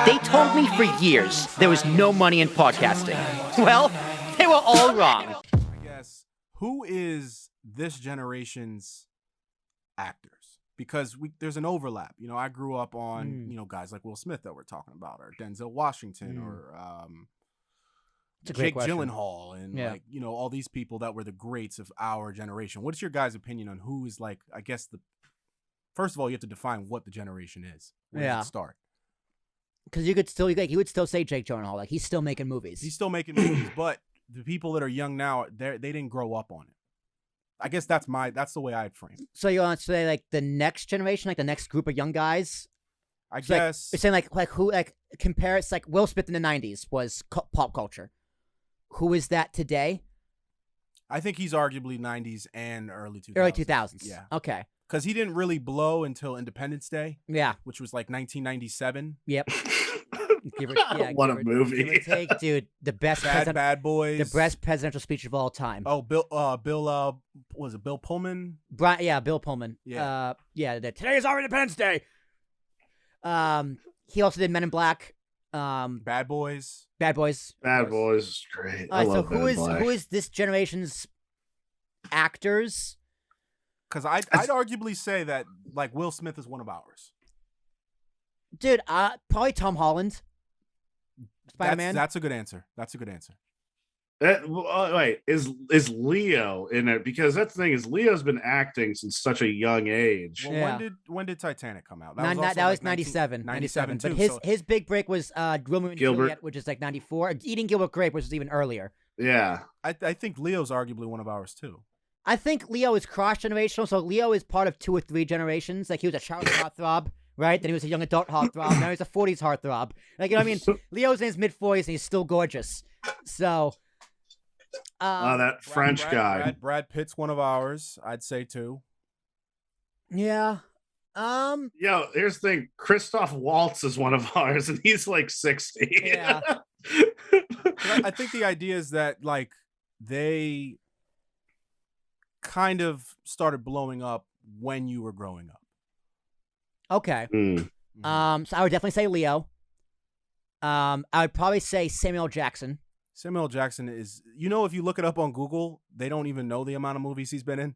They told me for years there was no money in podcasting. Well, they were all wrong. I guess, who is this generation's actors? Because there's an overlap. You know, I grew up on, guys like Will Smith that we're talking about, or Denzel Washington, or Jake Gyllenhaal, and all these people that were the greats of our generation. What's your guys' opinion on who is I guess first of all, you have to define what the generation is. Where does it start? Because you would still say Jake Gyllenhaal, he's still making movies. He's still making movies, but the people that are young now, they didn't grow up on it. I guess that's the way I'd frame it. So you want to say the next generation, the next group of young guys? I guess you're saying who compare it's Will Smith in the 90s was pop culture. Who is that today? I think he's arguably 90s and early 2000s. Early 2000s. Yeah. Okay. Because he didn't really blow until Independence Day. Yeah. Which was 1997. Yep. What a movie. Give or take, dude. The best Bad Boys. The best presidential speech of all time. Oh, Bill was it Bill Pullman? Bill Pullman. Yeah. Today is our Independence Day. He also did Men in Black. Bad Boys. Bad Boys is great. I love who is this generation's actors? Because I'd arguably say that Will Smith is one of ours. Dude, probably Tom Holland. Spider-Man. That's a good answer. Wait, is Leo in it? Because that's the thing is Leo's been acting since such a young age. Well, yeah. when did Titanic come out? That was 97. 97 too. But his big break was Romeo and Juliet, which is 94. Eating Gilbert Grape, which is even earlier. Yeah. I think Leo's arguably one of ours too. I think Leo is cross-generational, so Leo is part of 2 or 3 generations. He was a childhood heartthrob, right? Then he was a young adult heartthrob. Now he's a 40s heartthrob. You know what I mean? Leo's in his mid-40s, and he's still gorgeous. So... that French guy. Brad Pitt's one of ours, I'd say too. Yeah. Here's the thing. Christoph Waltz is one of ours, and he's 60. Yeah. I think the idea is that they kind of started blowing up when you were growing up. Okay. So I would definitely say Leo. I would probably say Samuel Jackson. Samuel Jackson is, if you look it up on Google, they don't even know the amount of movies he's been in.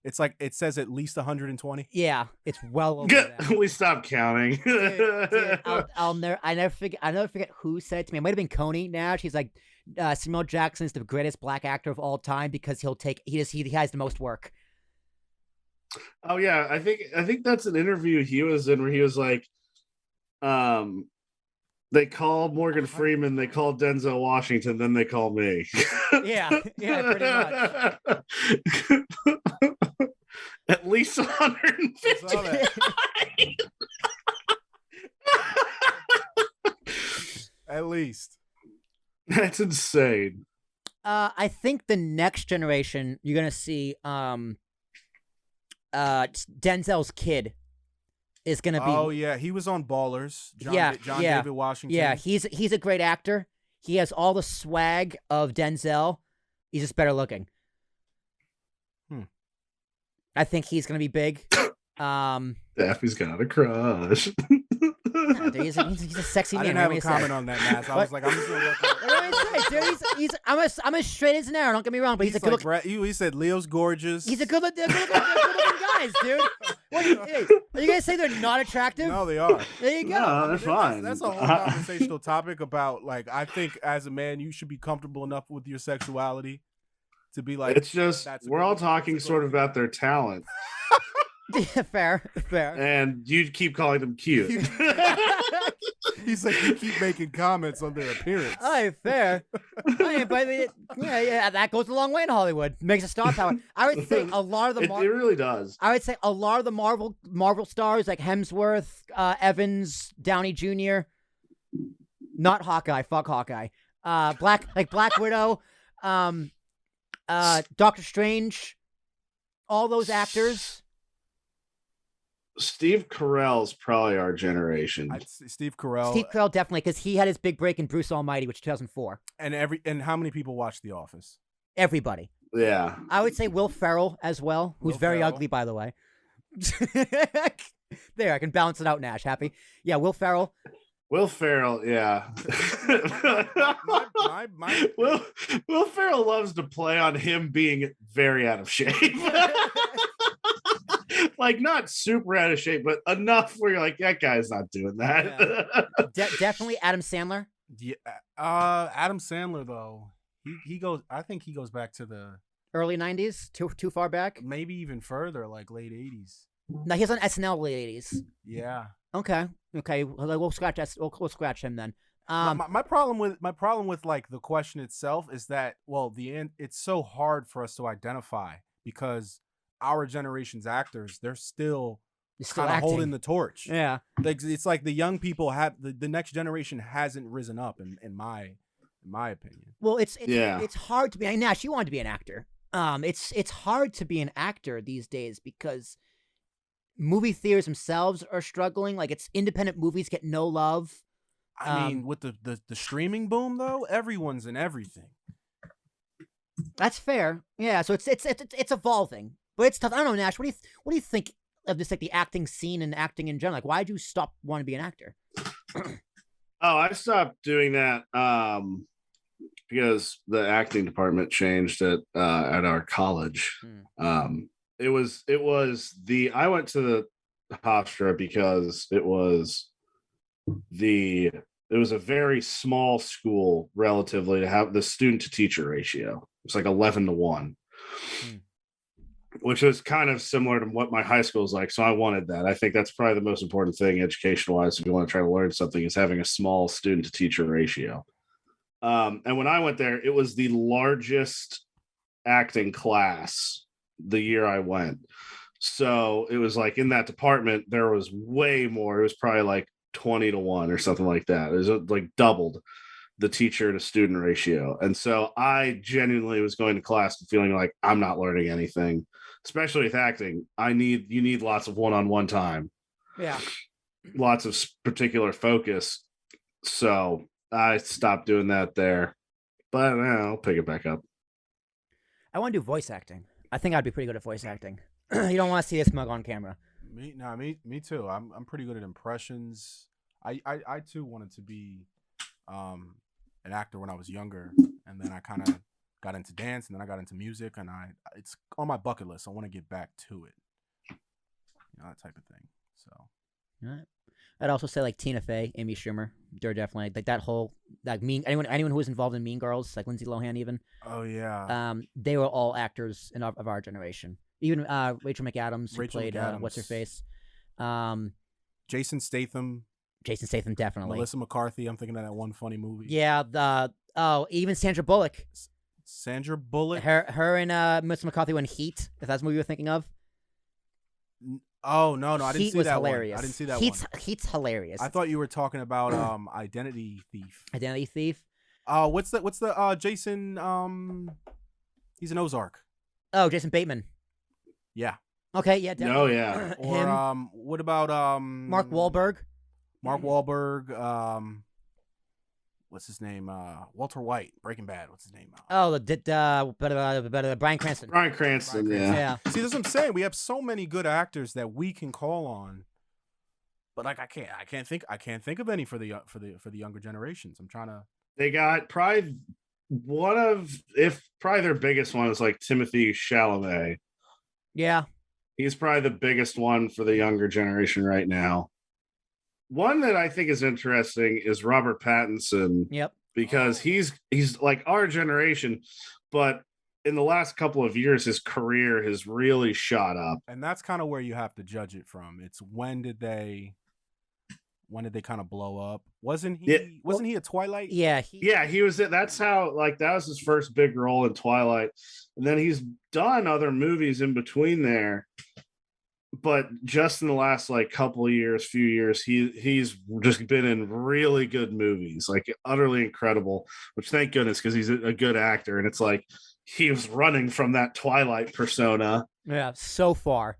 It's it says at least 120. Yeah, it's well over that. We stopped counting. Dude, I never forget who said it to me. It might have been Coney Nash. He's Samuel Jackson is the greatest black actor of all time because he has the most work. Oh yeah, I think that's an interview he was in where he was they called Morgan Freeman, they called Denzel Washington, then they called me. yeah, pretty much. At least 150. At least. That's insane. I think the next generation you're gonna see Denzel's kid is gonna be. Oh yeah, he was on Ballers. John David Washington. Yeah, he's a great actor. He has all the swag of Denzel. He's just better looking. I think he's gonna be big. Daffy's got a crush. No, dude, he's a sexy man. I didn't have a comment on that, Nash. I was I'm just gonna look dude, I'm as straight as an arrow. Don't get me wrong, but he's a good looking. He said Leo's gorgeous. He's a good looking guys, dude. What are you guys say they're not attractive? No, they are. There you go. No, they're fine. That's a whole conversational topic about I think as a man you should be comfortable enough with your sexuality to be it's just we're all talking sort of about their talent. Fair. And you keep calling them cute. He's you keep making comments on their appearance. All right, fair. That goes a long way in Hollywood. Makes a star power. I would say a lot of the it really does. I would say a lot of the Marvel stars like Hemsworth, Evans, Downey Jr. Not Hawkeye. Fuck Hawkeye. Black Widow, Doctor Strange. All those actors. Steve Carell's probably our generation. Steve Carell definitely, because he had his big break in Bruce Almighty, which is 2004. And how many people watched The Office? Everybody. Yeah. I would say Will Ferrell as well, who's very ugly, by the way. There, I can balance it out, Nash. Happy? Yeah, Will Ferrell. Will Ferrell, yeah. My Will Ferrell loves to play on him being very out of shape. Like not super out of shape, but enough where you're like, that guy's not doing that. Definitely Adam Sandler. Yeah, Adam Sandler though, he goes. I think he goes back to the Early 90s, too far back. maybe even further, like late 80s. No, he's on SNL late 80s. Yeah. Okay. We'll scratch us. We'll scratch him then. My problem with like the question itself is that it's so hard for us to identify because our generation's actors, they're still kind of holding the torch. Yeah. It's like the young people have the next generation hasn't risen up in my opinion. Well, it's hard to be. Nash, you wanted to be an actor. It's hard to be an actor these days because movie theaters themselves are struggling. Like, it's independent movies get no love. I mean, with the streaming boom though, everyone's in everything. That's fair. Yeah. So it's evolving, but it's tough. I don't know, Nash. What do you think of this, like the acting scene and acting in general? Like, why did you stop wanting to be an actor? Oh, I stopped doing that because the acting department changed at our college. It was I went to the Hofstra because it was a very small school relatively to have the student to teacher ratio. It's like 11-1. Which is kind of similar to what my high school is like. So I wanted that. I think that's probably the most important thing education wise. If you want to try to learn something, is having a small student to teacher ratio. And when I went there, it was the largest acting class the year I went. So it was like in that department, there was way more. It was probably like 20-1 or something like that. It was like doubled the teacher to student ratio. And so I genuinely was going to class feeling like I'm not learning anything, especially with acting. You need lots of one-on-one time. Yeah. Lots of particular focus. So I stopped doing that there, but I'll pick it back up. I want to do voice acting. I think I'd be pretty good at voice acting. You don't want to see this mug on camera. Me too. I'm pretty good at impressions. I too wanted to be an actor when I was younger, and then I kind of got into dance, and then I got into music, and it's on my bucket list. I want to get back to it, that type of thing. So, all right. I'd also say like Tina Fey, Amy Schumer, they're definitely like that whole anyone who was involved in Mean Girls, like Lindsay Lohan even. Oh yeah. They were all actors of our generation. Even Rachel McAdams, who played what's her face. Jason Statham. Definitely. Melissa McCarthy. I'm thinking of that one funny movie. Yeah. Even Sandra Bullock. Sandra Bullock. Her and Melissa McCarthy won Heat. If that's the movie you're thinking of. Oh no, I didn't see that hilarious. one. I didn't see that one. Heat's hilarious. I thought you were talking about Identity Thief. Identity Thief. What's the Jason? He's an Ozark. Oh, Jason Bateman. Yeah. Okay. Yeah. Definitely. Oh yeah. Or what about Mark Wahlberg. Mark Wahlberg. What's his name? Walter White, Breaking Bad. What's his name? Oh, Bryan Cranston. Bryan Cranston. Yeah. See, that's what I'm saying. We have so many good actors that we can call on, but like I can't think of any for the younger generations. I'm trying to. They got probably probably their biggest one is like Timothy Chalamet. Yeah. He's probably the biggest one for the younger generation right now. One that I think is interesting is Robert Pattinson. Yep. Because he's like our generation, but in the last couple of years, his career has really shot up. And that's kind of where you have to judge it from. It's when did they kind of blow up? Wasn't he a Twilight? Yeah. He was. That's how, like, that was his first big role in Twilight. And then he's done other movies in between there. But just in the last few years, he's just been in really good movies, like utterly incredible, which thank goodness, because he's a good actor. And it's like he was running from that Twilight persona. Yeah, so far.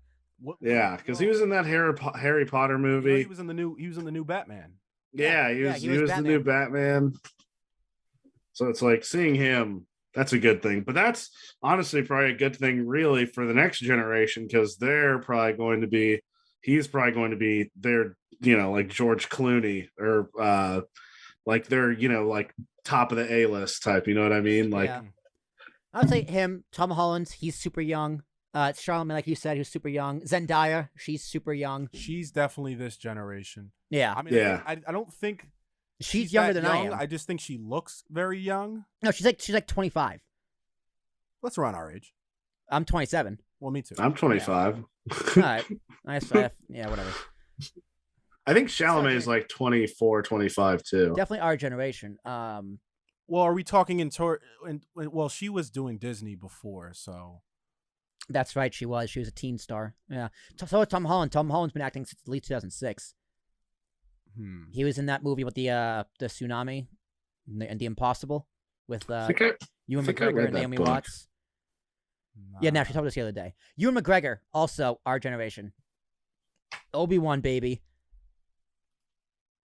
Yeah, because he was in that Harry Potter movie. He was in the new Batman. Yeah, he was the new Batman. So it's like seeing him. That's a good thing. But that's honestly probably a good thing really for the next generation, because they're probably going to be he's probably going to be their, like George Clooney or like they're, like top of the A-list type. You know what I mean? Like, Yeah. I would say him, Tom Holland, he's super young. Charlamagne, like you said, who's super young. Zendaya, she's super young. She's definitely this generation. Yeah. I mean, Yeah. I don't think She's younger that than I young. am. I just think she looks very young. No, she's like 25. That's around our age. I'm 27. Well, me too. I'm 25. All right. Yeah, whatever. I think Chalamet is like 24, 25 too. Definitely our generation. Well, are we talking well, she was doing Disney before, so. That's right. She was a teen star. Yeah. So was Tom Holland. Tom Holland's been acting since at least 2006. He was in that movie with the tsunami and the Impossible with Ewan McGregor and Naomi Watts. Yeah, Nash, we talked about this the other day. Ewan McGregor, also our generation. Obi-Wan, baby.